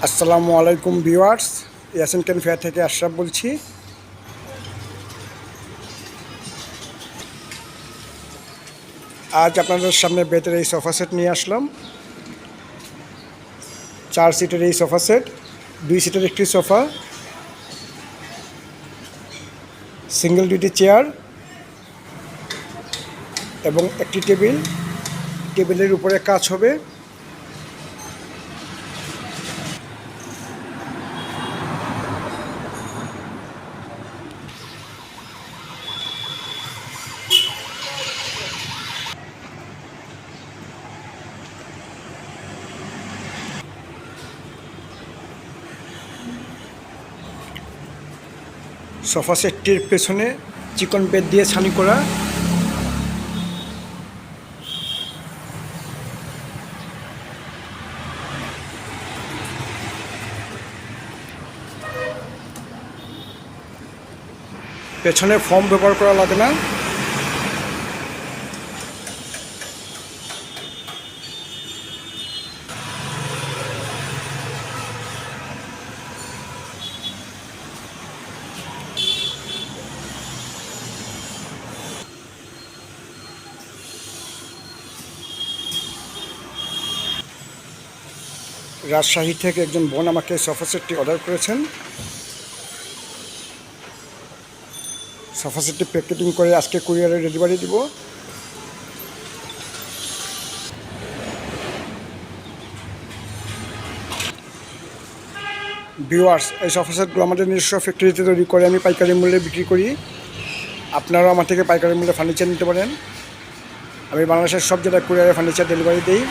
আসসালামু আলাইকুম ভিউয়ার্স, ইয়াসিন কেন ফেয়ার থেকে আশরাফ বলছি। আজ আপনাদের সামনে বেতের এই সোফা সেট নিয়ে আসলাম। 4 সিটের এই সোফা সেট, 2 সিটের একটি সোফা, সিঙ্গেল দুইটি চেয়ার এবং একটি টেবিল। টেবিলের উপরে কাজ হবে। সোফা সেটটির পেছনে চিকন বেত দিয়ে ছানি করা। পেছনে ফোম ব্যবহার করা লাগে না। রাজশাহী থেকে একজন বোন আমাকে সোফা সেটটি অর্ডার করেছেন। সোফা সেটটি প্যাকেটিং করে আজকে কুরিয়ারে ডেলিভারি দিব। ভিউয়ার্স, এই সোফা সেটগুলো আমাদের নিজস্ব ফ্যাক্টরিতে তৈরি করে আমি পাইকারি মূল্যে বিক্রি করি। আপনারাও আমার থেকে পাইকারি মূল্যে ফার্নিচার নিতে পারেন। আমি বাংলাদেশের সব জায়গায় কুরিয়ারে ফার্নিচার ডেলিভারি দিই।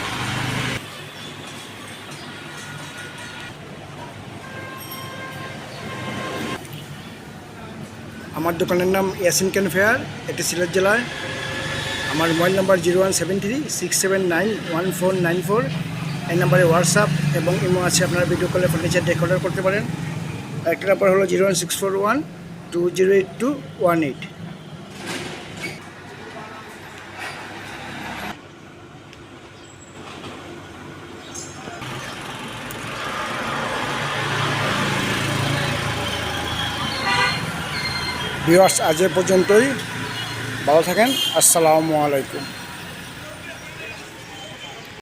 আমার দোকানের নাম ইয়াসিন কেন ফেয়ার, এটি সিলেট জেলায়। আমার মোবাইল নাম্বার 017367919494। এই নাম্বারে হোয়াটসঅ্যাপ এবং ইমো আছে। আপনারা ভিডিও কলে ফার্নিচার দেখে অর্ডার করতে পারেন। একটা নাম্বার হলো 01641208218। ভিউয়ার্স, আজ এ পর্যন্তই। ভালো থাকেন। আসসালামু আলাইকুম।